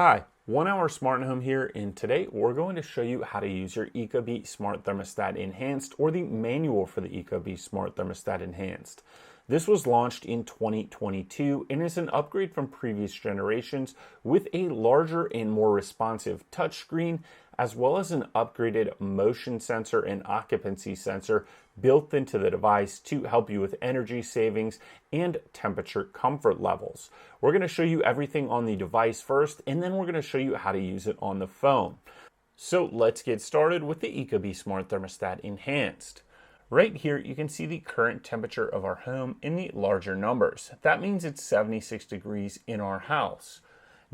Hi, 1 Hour Smart Home here, and today we're going to show you how to use your Ecobee Smart Thermostat Enhanced, or the manual for the Ecobee Smart Thermostat Enhanced. This was launched in 2022 and is an upgrade from previous generations with a larger and more responsive touchscreen, as well as an upgraded motion sensor and occupancy sensor built into the device to help you with energy savings and temperature comfort levels. We're going to show you everything on the device first, and then we're going to show you how to use it on the phone. So let's get started with the Ecobee Smart Thermostat Enhanced. Right here, you can see the current temperature of our home in the larger numbers. That means it's 76 degrees in our house.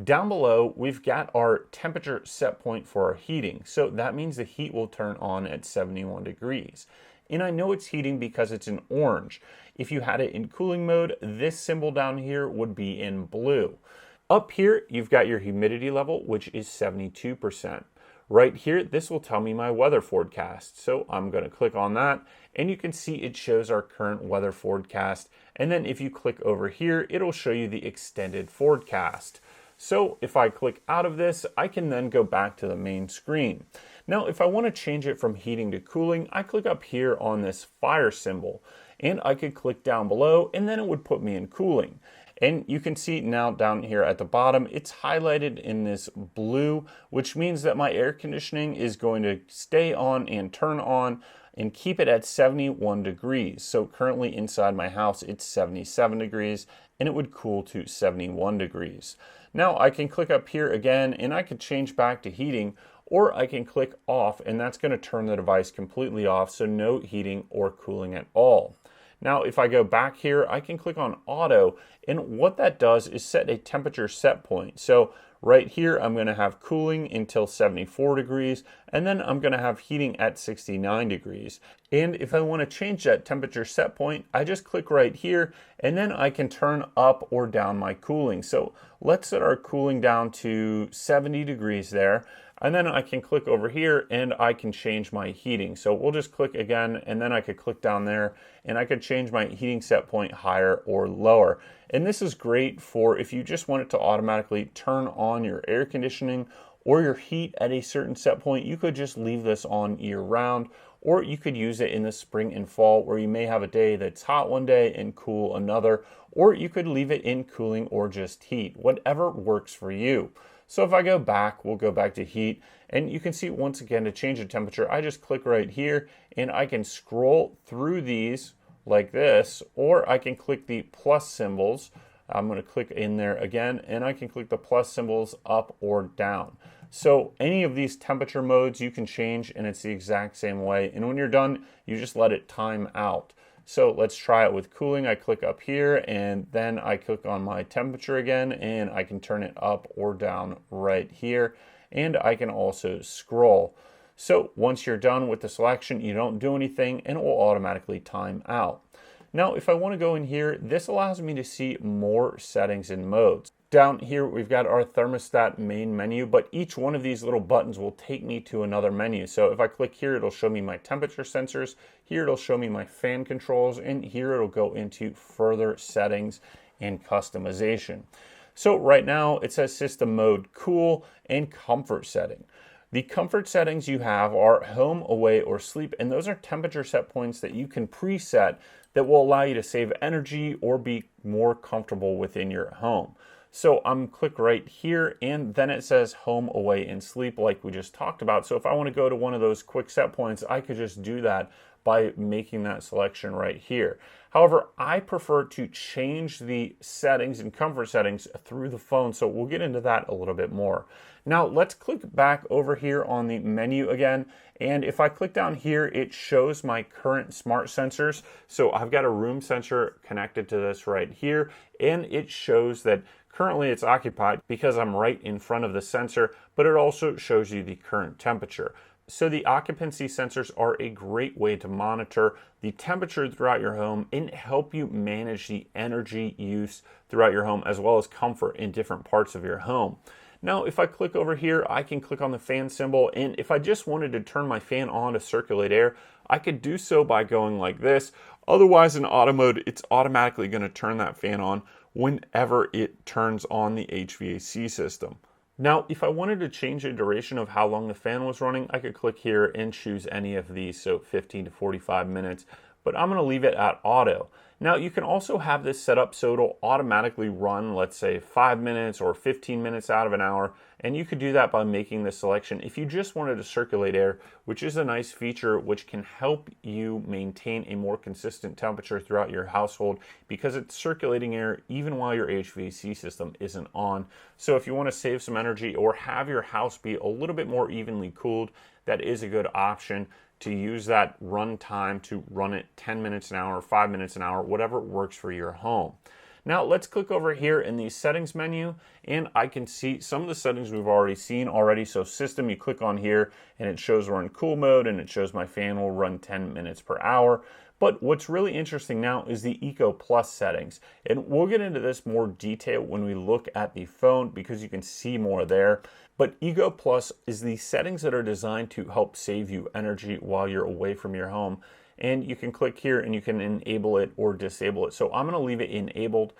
Down below, we've got our temperature set point for our heating. So that means the heat will turn on at 71 degrees. And I know it's heating because it's in orange. If you had it in cooling mode, this symbol down here would be in blue. Up here, you've got your humidity level, which is 72%. Right here, this will tell me my weather forecast. So I'm going to click on that, and you can see it shows our current weather forecast. And then if you click over here, it'll show you the extended forecast. So if I click out of this, I can then go back to the main screen. Now, if I want to change it from heating to cooling, I click up here on this fire symbol, and I could click down below, and then it would put me in cooling. And you can see now down here at the bottom, it's highlighted in this blue, which means that my air conditioning is going to stay on and turn on and keep it at 71 degrees. So currently inside my house, it's 77 degrees, and it would cool to 71 degrees. Now I can click up here again, and I could change back to heating, or I can click off, and that's going to turn the device completely off, so no heating or cooling at all. Now, if I go back here, I can click on auto, and what that does is set a temperature set point. So right here, I'm going to have cooling until 74 degrees, and then I'm going to have heating at 69 degrees. And if I want to change that temperature set point, I just click right here, and then I can turn up or down my cooling. So let's set our cooling down to 70 degrees there. And then I can click over here and I can change my heating. So we'll just click again, and then I could click down there and I could change my heating set point higher or lower. And this is great for if you just want it to automatically turn on your air conditioning or your heat at a certain set point. You could just leave this on year round, or you could use it in the spring and fall where you may have a day that's hot one day and cool another, or you could leave it in cooling or just heat, whatever works for you. So if I go back, we'll go back to heat, and you can see once again to change the temperature, I just click right here and I can scroll through these like this, or I can click the plus symbols. I'm going to click in there again, and I can click the plus symbols up or down. So any of these temperature modes you can change, and it's the exact same way. And when you're done, you just let it time out. So let's try it with cooling. I click up here, and then I click on my temperature again, and I can turn it up or down right here. And I can also scroll. So once you're done with the selection, you don't do anything, and it will automatically time out. Now, if I want to go in here, this allows me to see more settings and modes. Down here, we've got our thermostat main menu, but each one of these little buttons will take me to another menu. So if I click here, it'll show me my temperature sensors. Here, it'll show me my fan controls, and here it'll go into further settings and customization. So right now, it says system mode cool and comfort setting. The comfort settings you have are home, away, or sleep, and those are temperature set points that you can preset that will allow you to save energy or be more comfortable within your home. So I'm click right here, and then it says home, away, and sleep like we just talked about. So if I want to go to one of those quick set points, I could just do that by making that selection right here. However, I prefer to change the settings and comfort settings through the phone, so we'll get into that a little bit more. Now let's click back over here on the menu again, and if I click down here, it shows my current smart sensors. So I've got a room sensor connected to this right here, and it shows that currently it's occupied because I'm right in front of the sensor, but it also shows you the current temperature. So the occupancy sensors are a great way to monitor the temperature throughout your home and help you manage the energy use throughout your home, as well as comfort in different parts of your home. Now, if I click over here, I can click on the fan symbol, and if I just wanted to turn my fan on to circulate air, I could do so by going like this. Otherwise, in auto mode, it's automatically going to turn that fan on whenever it turns on the HVAC system. Now, if I wanted to change the duration of how long the fan was running, I could click here and choose any of these, so 15 to 45 minutes, but I'm going to leave it at auto. Now, you can also have this set up so it'll automatically run, let's say 5 minutes or 15 minutes out of an hour, and you could do that by making the selection if you just wanted to circulate air, which is a nice feature which can help you maintain a more consistent temperature throughout your household because it's circulating air even while your HVAC system isn't on. So if you want to save some energy or have your house be a little bit more evenly cooled, that is a good option to use that run time to run it 10 minutes an hour, 5 minutes an hour, whatever works for your home. Now let's click over here in the settings menu and I can see some of the settings we've already seen already. So system, you click on here and it shows we're in cool mode and it shows my fan will run 10 minutes per hour. But what's really interesting now is the Eco Plus settings. And we'll get into this more detail when we look at the phone because you can see more there. But Eco Plus is the settings that are designed to help save you energy while you're away from your home. And you can click here and you can enable it or disable it. So I'm going to leave it enabled.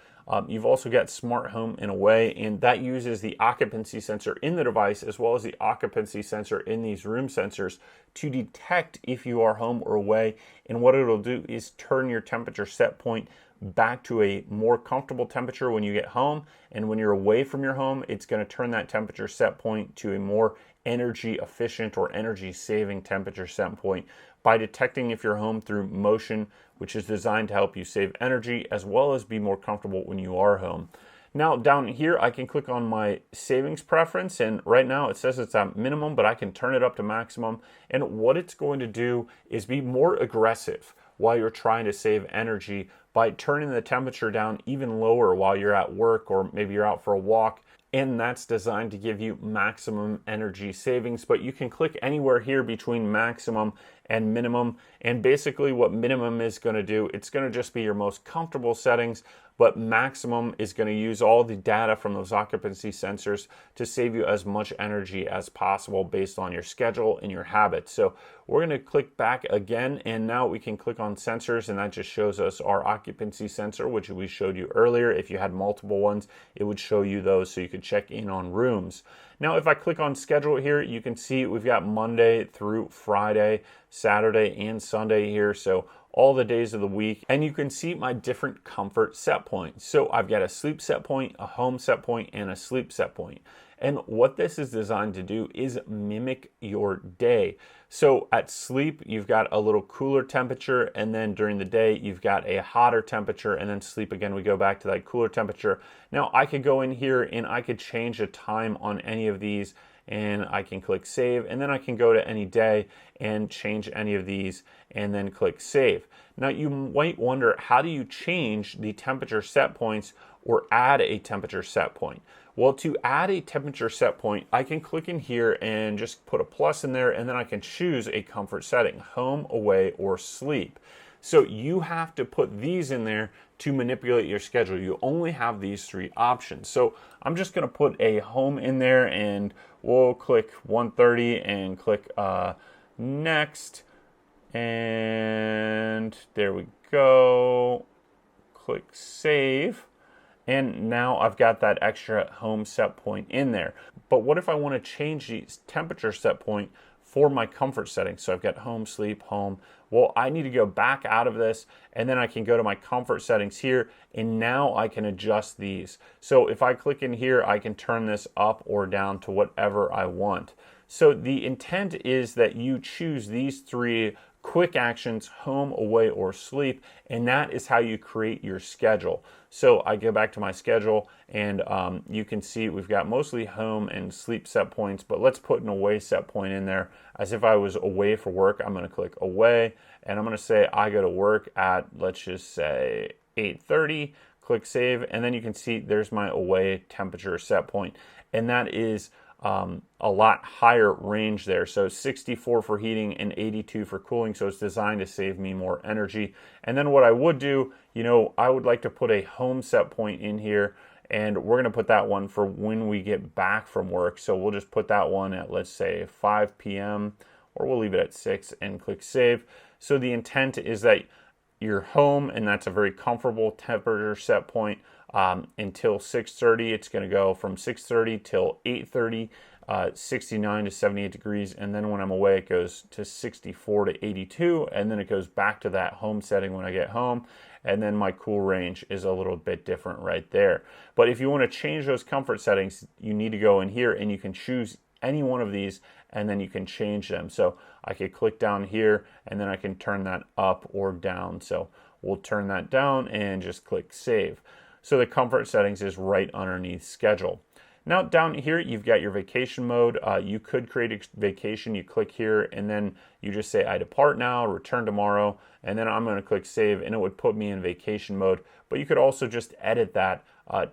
You've also got smart home in a way, and that uses the occupancy sensor in the device as well as the occupancy sensor in these room sensors to detect if you are home or away. And what it'll do is turn your temperature set point back to a more comfortable temperature when you get home. And when you're away from your home, it's going to turn that temperature set point to a more energy efficient or energy saving temperature set point by detecting if you're home through motion, which is designed to help you save energy as well as be more comfortable when you are home. Now down here, I can click on my savings preference, and right now it says it's at minimum, but I can turn it up to maximum. And what it's going to do is be more aggressive while you're trying to save energy by turning the temperature down even lower while you're at work or maybe you're out for a walk. And that's designed to give you maximum energy savings, but you can click anywhere here between maximum and minimum. And basically what minimum is going to do, it's going to just be your most comfortable settings, but maximum is going to use all the data from those occupancy sensors to save you as much energy as possible based on your schedule and your habits. So we're going to click back again, and now we can click on sensors, and that just shows us our occupancy sensor, which we showed you earlier. If you had multiple ones, it would show you those so you could check in on rooms. Now, if I click on schedule here, you can see we've got Monday through Friday, Saturday, and Sunday here. So all the days of the week, and you can see my different comfort set points. So I've got a sleep set point, a home set point, and a sleep set point. And what this is designed to do is mimic your day. So at sleep, you've got a little cooler temperature, and then during the day, you've got a hotter temperature, and then sleep again, we go back to that cooler temperature. Now I could go in here and I could change the time on any of these, and I can click save, and then I can go to any day and change any of these and then click save. Now you might wonder, how do you change the temperature set points or add a temperature set point? Well, to add a temperature set point, I can click in here and just put a plus in there, and then I can choose a comfort setting, home, away, or sleep. So you have to put these in there to manipulate your schedule. You only have these three options. So I'm just going to put a home in there, and we'll click 130 and click next. And there we go. Click save. And now I've got that extra home set point in there. But what if I want to change the temperature set point for my comfort setting? So I've got home, sleep, home. Well, I need to go back out of this, and then I can go to my comfort settings here, and now I can adjust these. So if I click in here, I can turn this up or down to whatever I want. So the intent is that you choose these three quick actions, home, away, or sleep, and that is how you create your schedule. So I go back to my schedule, and you can see we've got mostly home and sleep set points, but let's put an away set point in there. As if I was away for work, I'm going to click away, and I'm going to say I go to work at, let's just say 8:30, click save, and then you can see there's my away temperature set point, and that is a lot higher range there. So 64 for heating and 82 for cooling. So it's designed to save me more energy. And then what I would do, I would like to put a home set point in here, and we're going to put that one for when we get back from work. So we'll just put that one at, let's say 5 p.m. or we'll leave it at 6 and click save. So the intent is that you're home, and that's a very comfortable temperature set point. until 6:30. It's going to go from 6:30 till 8:30, 69 to 78 degrees. And then when I'm away, it goes to 64 to 82. And then it goes back to that home setting when I get home. And then my cool range is a little bit different right there. But if you want to change those comfort settings, you need to go in here and you can choose any one of these and then you can change them. So I could click down here and then I can turn that up or down. So we'll turn that down and just click save. So the comfort settings is right underneath schedule. Now down here, you've got your vacation mode. You could create a vacation. You click here and then you just say, I depart now, return tomorrow. And then I'm going to click save and it would put me in vacation mode. But you could also just edit that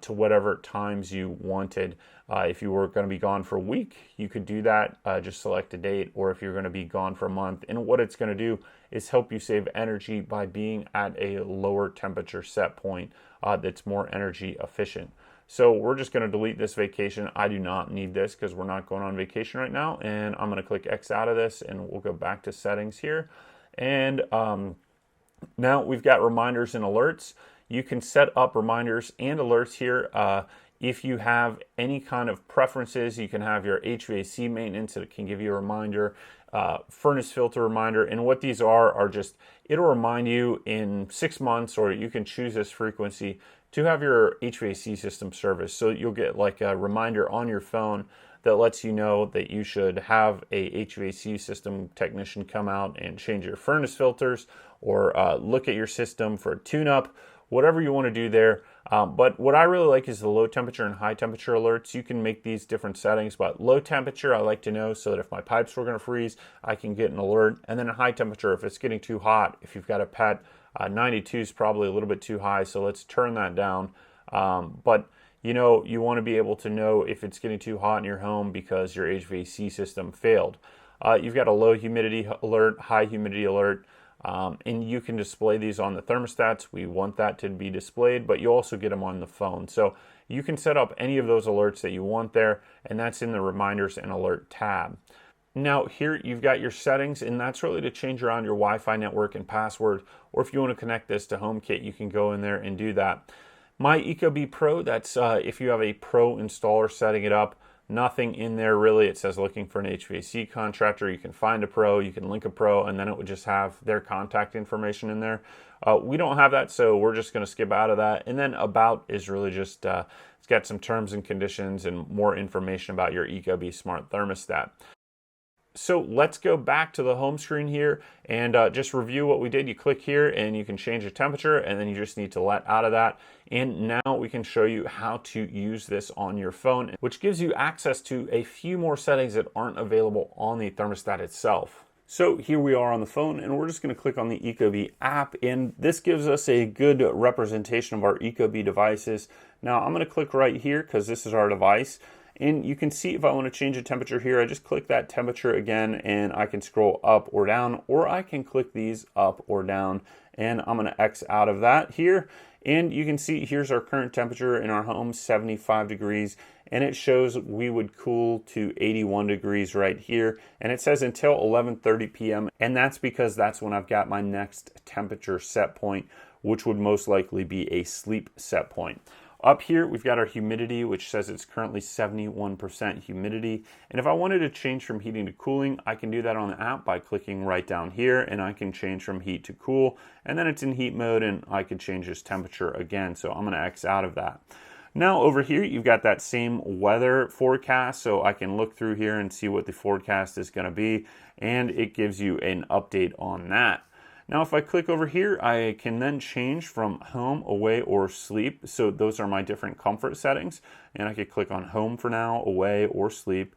to whatever times you wanted. If you were going to be gone for a week, you could do that, just select a date, or if you're going to be gone for a month. And what it's going to do is help you save energy by being at a lower temperature set point that's more energy efficient. So we're just going to delete this vacation. I do not need this because we're not going on vacation right now. And I'm going to click X out of this and we'll go back to settings here. And now we've got reminders and alerts. You can set up reminders and alerts here. If you have any kind of preferences, you can have your HVAC maintenance that can give you a reminder, furnace filter reminder. And what these are just, it'll remind you in 6 months, or you can choose this frequency to have your HVAC system serviced. So you'll get like a reminder on your phone that lets you know that you should have a HVAC system technician come out and change your furnace filters, or look at your system for a tune-up, whatever you want to do there. But what I really like is the low temperature and high temperature alerts. You can make these different settings, but low temperature I like to know so that if my pipes were going to freeze, I can get an alert. And then a high temperature, if it's getting too hot, if you've got a pet, 92 is probably a little bit too high, so let's turn that down. But you know, you want to be able to know if it's getting too hot in your home because your HVAC system failed. You've got a low humidity alert, high humidity alert. And you can display these on the thermostats. We want that to be displayed, but you also get them on the phone. So you can set up any of those alerts that you want there, and that's in the reminders and alert tab. Now here you've got your settings, and that's really to change around your Wi-Fi network and password, or if you want to connect this to HomeKit, you can go in there and do that. My Ecobee Pro, that's if you have a Pro installer setting it up. Nothing in there really. It says looking for an HVAC contractor. You can find a pro, you can link a pro, and then it would just have their contact information in there. We don't have that, so we're just going to skip out of that. And then about is really just, it's got some terms and conditions and more information about your Ecobee Smart Thermostat. So let's go back to the home screen here and just review what we did. You click here and you can change the temperature, and then you just need to let out of that. And now we can show you how to use this on your phone, which gives you access to a few more settings that aren't available on the thermostat itself. So here we are on the phone, and we're just going to click on the Ecobee app, and this gives us a good representation of our Ecobee devices. Now I'm going to click right here because this is our device. And you can see if I want to change the temperature here, I just click that temperature again and I can scroll up or down, or I can click these up or down, and I'm going to X out of that here. And you can see here's our current temperature in our home, 75 degrees, and it shows we would cool to 81 degrees right here. And it says until 11:30 p.m. And that's because that's when I've got my next temperature set point, which would most likely be a sleep set point. Up here, we've got our humidity, which says it's currently 71% humidity. And if I wanted to change from heating to cooling, I can do that on the app by clicking right down here, and I can change from heat to cool. And then it's in heat mode, and I can change this temperature again. So I'm going to X out of that. Now over here, you've got that same weather forecast. So I can look through here and see what the forecast is going to be, and it gives you an update on that. Now, if I click over here, I can then change from home, away, or sleep. So those are my different comfort settings. And I could click on home for now, away, or sleep.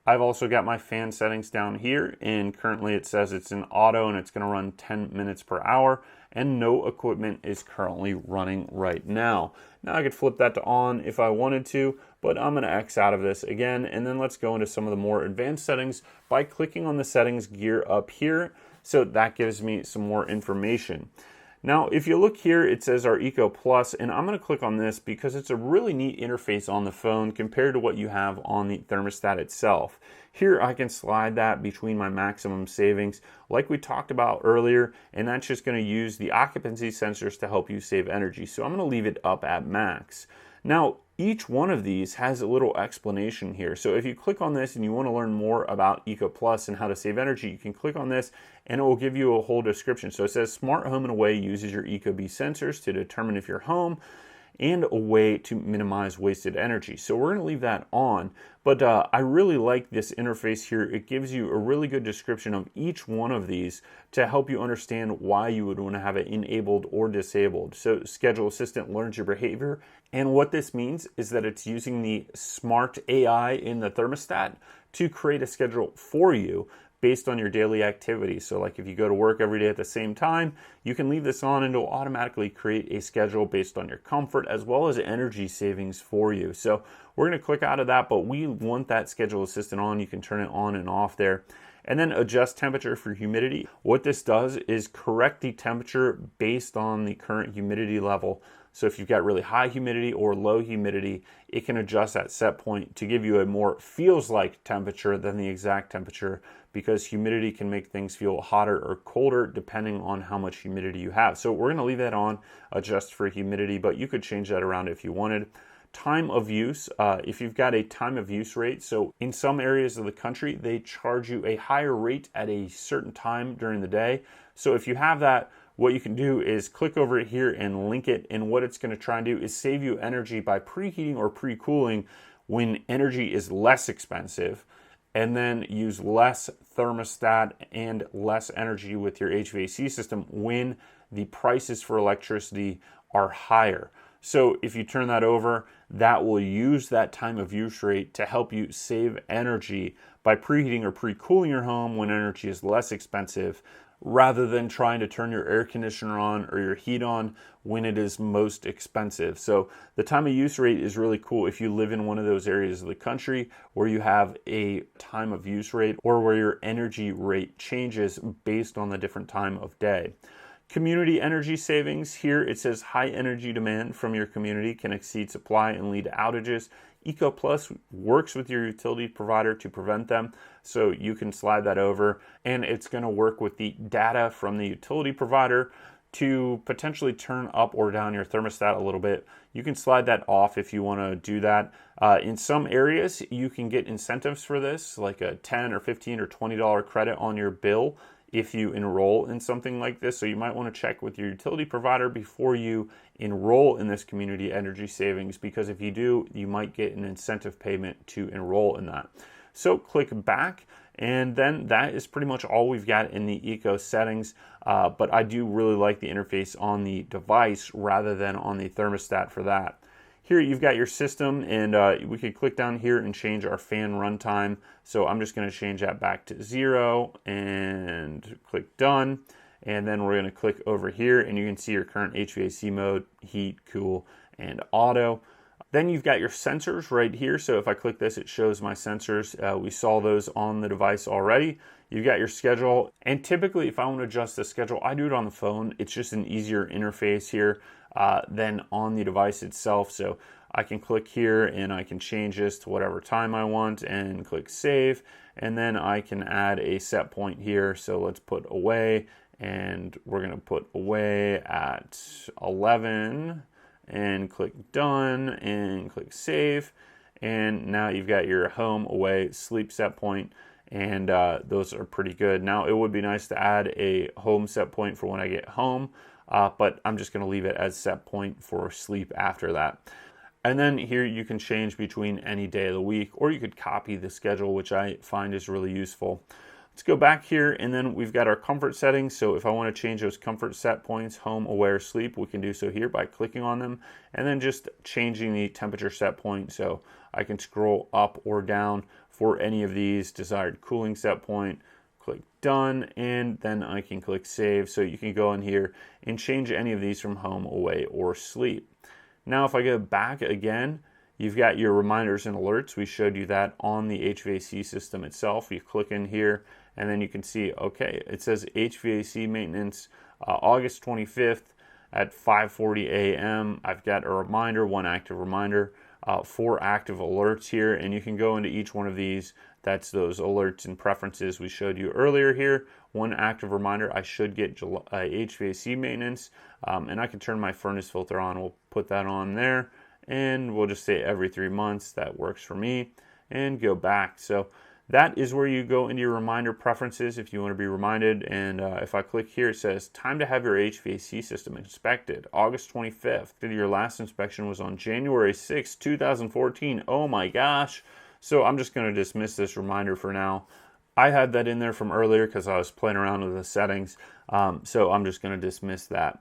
I've also got my fan settings down here. And currently it says it's in auto and it's going to run 10 minutes per hour. And no equipment is currently running right now. Now I could flip that to on if I wanted to, but I'm going to X out of this again. And then let's go into some of the more advanced settings by clicking on the settings gear up here. So that gives me some more information. Now, if you look here, it says our Eco Plus, and I'm going to click on this because it's a really neat interface on the phone compared to what you have on the thermostat itself. Here, I can slide that between my maximum savings, like we talked about earlier, and that's just going to use the occupancy sensors to help you save energy. So I'm going to leave it up at max. Now, each one of these has a little explanation here. So if you click on this and you want to learn more about Eco Plus and how to save energy, you can click on this and it will give you a whole description. So it says Smart Home and Away uses your Ecobee sensors to determine if your home and a way to minimize wasted energy. So we're going to leave that on, but I really like this interface here. It gives you a really good description of each one of these to help you understand why you would want to have it enabled or disabled. So Schedule Assistant learns your behavior, and what this means is that it's using the smart AI in the thermostat to create a schedule for you based on your daily activities. So like if you go to work every day at the same time, you can leave this on and it'll automatically create a schedule based on your comfort as well as energy savings for you. So we're going to click out of that, but we want that schedule assistant on. You can turn it on and off there. And then adjust temperature for humidity. What this does is correct the temperature based on the current humidity level. So if you've got really high humidity or low humidity, it can adjust that set point to give you a more feels like temperature than the exact temperature, because humidity can make things feel hotter or colder depending on how much humidity you have. So we're going to leave that on, adjust for humidity, but you could change that around if you wanted. Time of use, if you've got a time of use rate, so in some areas of the country, they charge you a higher rate at a certain time during the day. So if you have that, what you can do is click over here and link it, and what it's going to try and do is save you energy by preheating or pre-cooling when energy is less expensive, and then use less thermostat and less energy with your HVAC system when the prices for electricity are higher. So if you turn that over, that will use that time of use rate to help you save energy by preheating or pre-cooling your home when energy is less expensive, rather than trying to turn your air conditioner on or your heat on when it is most expensive. So the time of use rate is really cool if you live in one of those areas of the country where you have a time of use rate or where your energy rate changes based on the different time of day. Community energy savings. Here it says high energy demand from your community can exceed supply and lead to outages. Eco Plus works with your utility provider to prevent them, so you can slide that over, and it's going to work with the data from the utility provider to potentially turn up or down your thermostat a little bit. You can slide that off if you want to do that. In some areas, you can get incentives for this, like a $10 or $15 or $20 credit on your bill if you enroll in something like this. So you might want to check with your utility provider before you enroll in this community energy savings, because if you do, you might get an incentive payment to enroll in that. So click back, and then that is pretty much all we've got in the Eco settings. But I do really like the interface on the device rather than on the thermostat for that. Here you've got your system, and we could click down here and change our fan runtime. So I'm just going to change that back to 0 and click done. And then we're going to click over here, and you can see your current HVAC mode, heat, cool, and auto. Then you've got your sensors right here. So if I click this, it shows my sensors. We saw those on the device already. You've got your schedule. And typically, if I want to adjust the schedule, I do it on the phone. It's just an easier interface here than on the device itself. So I can click here and I can change this to whatever time I want and click save. And then I can add a set point here. So let's put away, and we're going to put away at 11 and click done and click save. And now you've got your home, away, sleep set point, and those are pretty good. Now it would be nice to add a home set point for when I get home, but I'm just going to leave it as set point for sleep after that. And then here you can change between any day of the week, or you could copy the schedule, which I find is really useful. Let's go back here, and then we've got our comfort settings. So if I want to change those comfort set points, home, aware, sleep, we can do so here by clicking on them, and then just changing the temperature set point. So I can scroll up or down for any of these. Desired cooling set point, click done, and then I can click save. So you can go in here and change any of these from home, away, or sleep. Now if I go back again, You've got your reminders and alerts. We showed you that on the HVAC system itself. You click in here and then you can see, okay, it says HVAC maintenance August 25th at 5:40 a.m. I've got a reminder, one active reminder, 4 active alerts here, and you can go into each one of these. That's those alerts and preferences we showed you earlier here. One active reminder, I should get HVAC maintenance, and I can turn my furnace filter on. We'll put that on there, and we'll just say every 3 months. That works for me, and go back. So that is where you go into your reminder preferences if you want to be reminded. And if I click here, it says time to have your HVAC system inspected, August 25th. Your last inspection was on January 6th, 2014. Oh my gosh. So I'm just going to dismiss this reminder for now. I had that in there from earlier because I was playing around with the settings. So I'm just going to dismiss that.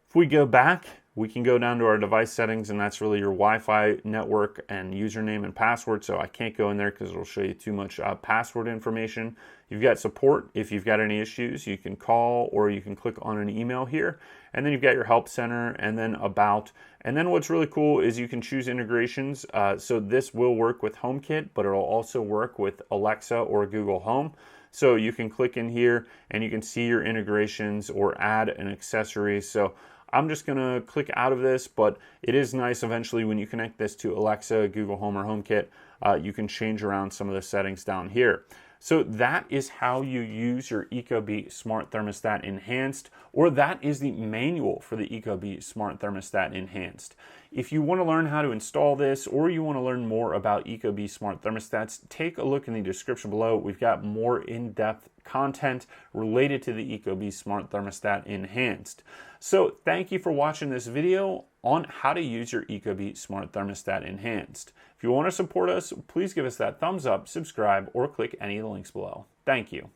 If we go back, we can go down to our device settings, and that's really your Wi-Fi network and username and password. So I can't go in there because it'll show you too much password information. You've got support. If you've got any issues, you can call or you can click on an email here. And then you've got your help center and then about. And then what's really cool is you can choose integrations. So this will work with HomeKit, but it'll also work with Alexa or Google Home. So you can click in here and you can see your integrations or add an accessory. So I'm just going to click out of this, but it is nice eventually when you connect this to Alexa, Google Home, or HomeKit, you can change around some of the settings down here. So that is how you use your Ecobee Smart Thermostat Enhanced, or that is the manual for the Ecobee Smart Thermostat Enhanced. If you want to learn how to install this, or you want to learn more about Ecobee Smart Thermostats, take a look in the description below. We've got more in-depth content related to the Ecobee Smart Thermostat Enhanced. So thank you for watching this video on how to use your Ecobee Smart Thermostat Enhanced. If you want to support us, please give us that thumbs up, subscribe, or click any of the links below. Thank you.